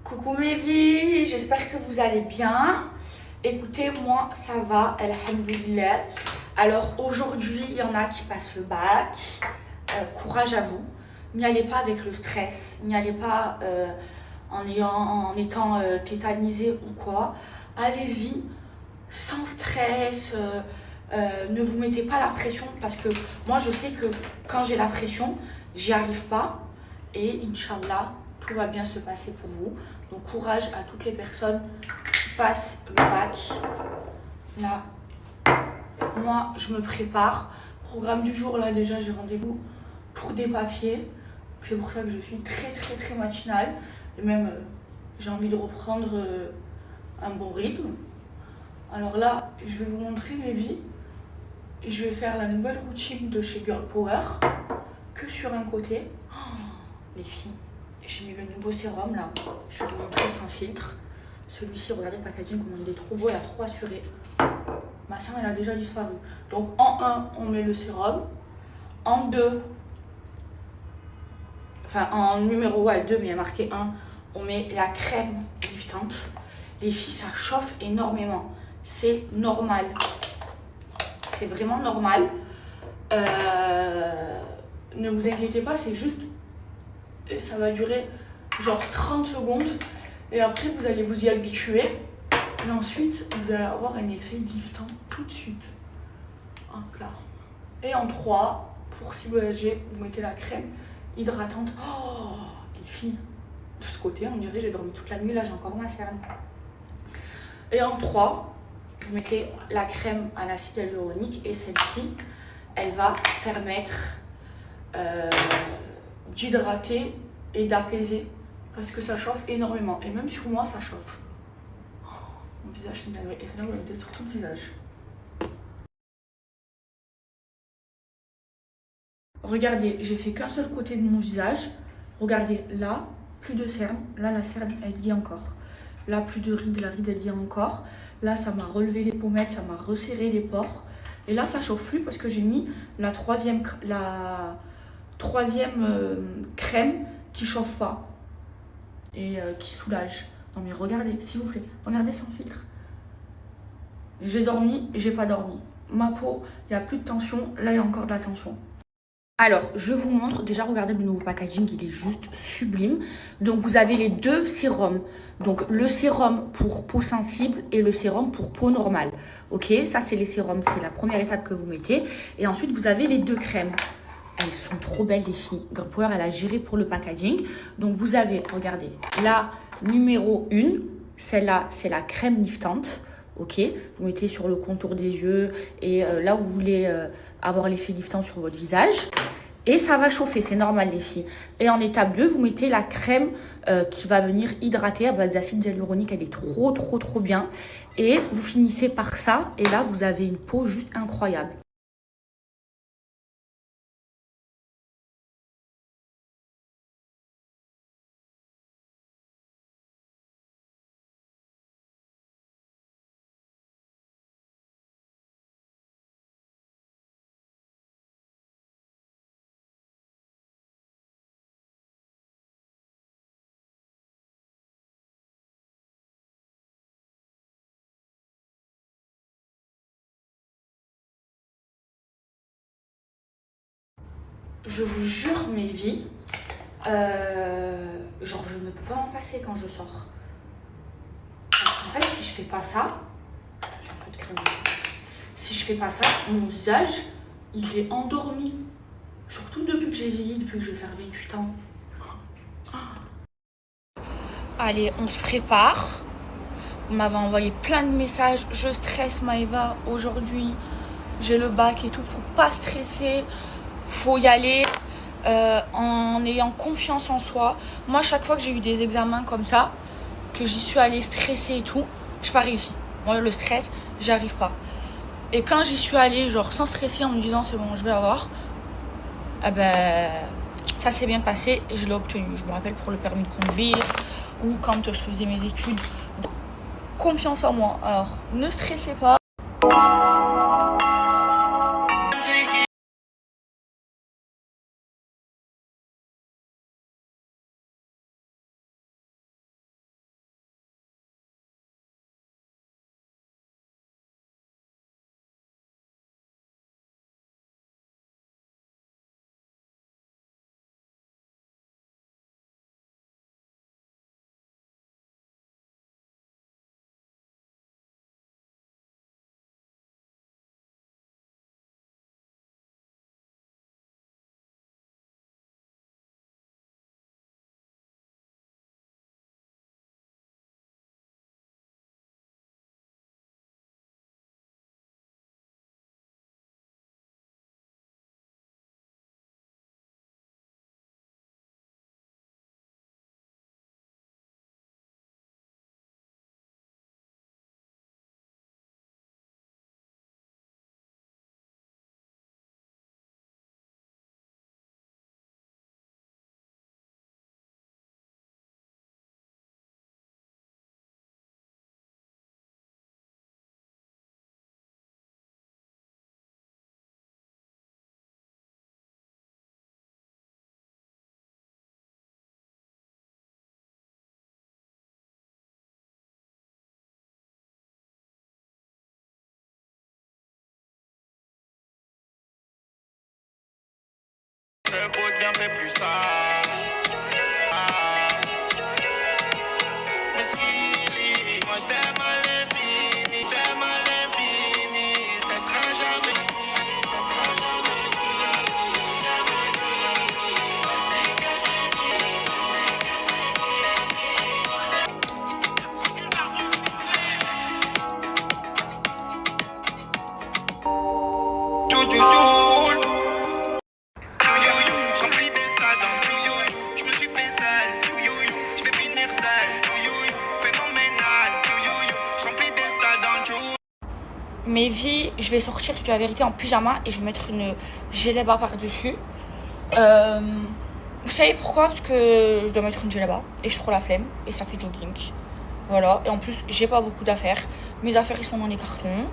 Coucou mes vies, j'espère que vous allez bien. Écoutez, moi ça va, alhamdoulilah. Alors aujourd'hui, il y en a qui passent le bac. Courage à vous. N'y allez pas avec le stress, n'y allez pas en étant tétanisé ou quoi. Allez-y sans stress. Ne vous mettez pas la pression parce que moi je sais que quand j'ai la pression, j'y arrive pas. Et Inch'Allah, tout va bien se passer pour vous. Donc courage à toutes les personnes qui passent le bac. Là, moi je me prépare. Programme du jour, là déjà j'ai rendez-vous pour des papiers. C'est pour ça que je suis très matinale. Et même j'ai envie de reprendre un bon rythme. Alors là, je vais vous montrer mes vies. Je vais faire la nouvelle routine de chez Girl Power. Que sur un côté. Oh, les filles, j'ai mis le nouveau sérum là. Je vais vous montrer sans filtre. Celui-ci, regardez le packaging, comment il est trop beau, il a trop assuré. Ma soeur, elle a déjà disparu. Donc en 1, on met le sérum. En 2, enfin en numéro 2, mais il y a marqué 1, on met la crème liftante. Les filles, ça chauffe énormément. C'est normal. C'est vraiment normal. Ne vous inquiétez pas, c'est juste... Ça va durer genre 30 secondes. Et après, vous allez vous y habituer. Et ensuite, vous allez avoir un effet liftant tout de suite. Hop là. Et en 3, pour soulager, vous mettez la crème hydratante. Oh, les filles, de ce côté, on dirait j'ai dormi toute la nuit. Là, j'ai encore ma cerne. Et en 3, vous mettez la crème à l'acide hyaluronique. Et celle-ci, elle va permettre d'hydrater et d'apaiser. Parce que ça chauffe énormément. Et même sur moi, ça chauffe. Oh, mon visage, c'est une dinguerie. Et c'est là où elle est sur tout le visage. Regardez, j'ai fait qu'un seul côté de mon visage. Regardez, là, plus de cerne. Là, la cerne, elle y est encore. Là, plus de rides, la ride, elle y est encore. Là, ça m'a relevé les pommettes, ça m'a resserré les pores. Et là, ça chauffe plus parce que j'ai mis la troisième crème qui chauffe pas et qui soulage. Non mais regardez, s'il vous plaît, regardez sans filtre. J'ai dormi, j'ai pas dormi. Ma peau, il n'y a plus de tension, là il y a encore de la tension. Alors, je vous montre, déjà regardez le nouveau packaging, il est juste sublime. Donc vous avez les deux sérums. Donc le sérum pour peau sensible et le sérum pour peau normale. Ok, ça c'est les sérums, c'est la première étape que vous mettez. Et ensuite vous avez les deux crèmes. Elles sont trop belles les filles. Girl Power, elle a géré pour le packaging. Donc vous avez, regardez, la numéro 1, celle-là c'est la crème liftante. Ok, vous mettez sur le contour des yeux et là où vous voulez avoir l'effet liftant sur votre visage. Et ça va chauffer, c'est normal les filles. Et en étape 2, vous mettez la crème qui va venir hydrater à base d'acide hyaluronique. Elle est trop bien. Et vous finissez par ça. Et là, vous avez une peau juste incroyable. Je vous jure mes vies, genre je ne peux pas m'en passer quand je sors. Parce qu'en fait, si je fais pas ça, j'ai un peu de crème. Si je fais pas ça, mon visage, il est endormi. Surtout depuis que j'ai vieilli, depuis que je vais faire 28 ans. Allez, on se prépare. Vous m'avez envoyé plein de messages. Je stresse Maëva aujourd'hui. J'ai le bac et tout. Faut pas stresser. Faut y aller en ayant confiance en soi. Moi, chaque fois que j'ai eu des examens comme ça, que j'y suis allée stressée et tout, j'ai pas réussi. Moi, le stress, j'y arrive pas. Et quand j'y suis allée, genre sans stresser, en me disant c'est bon, je vais avoir, eh ben, ça s'est bien passé et je l'ai obtenu. Je me rappelle pour le permis de conduire ou quand je faisais mes études. Confiance en moi. Alors, ne stressez pas. le beau devient fait plus ça. Mais ce qu'il est, moi je t'aime à l'infini, je t'aime à l'infini, ça sera jamais. Je remplis des stades en je me suis fait sale, je vais finir sale, phénoménal, je remplis des stades en Mes vies, je vais sortir, je dis la vérité, en pyjama et je vais mettre une djellaba par-dessus. Vous savez pourquoi? Parce que je dois mettre une djellaba et je trouve la flemme et ça fait jogging. Voilà, et en plus, j'ai pas beaucoup d'affaires. Mes affaires, ils sont dans les cartons.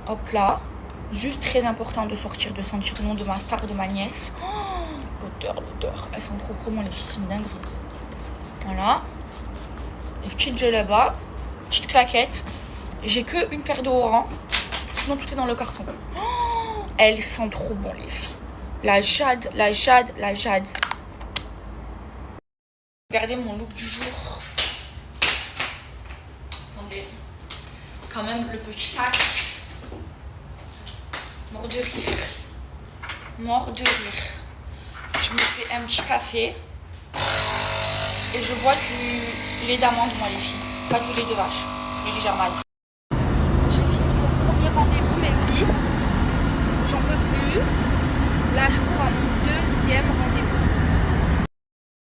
Hop là. Juste très important de sortir, de sentir le nom de ma star, de ma nièce. Oh, l'odeur. Elles sont trop bon, les filles, c'est une dinguerie. Voilà. Les petites djellaba, petite claquette. J'ai que une paire de orangs. Sinon, tout est dans le carton. Oh, elles sont trop bon, les filles. La jade. Regardez mon look du jour. Attendez. Quand même, le petit sac. Mort de rire. Je me fais un petit café. Et je bois du lait d'amande, moi, les filles. Pas du lait de vache. Je l'ai déjà mal.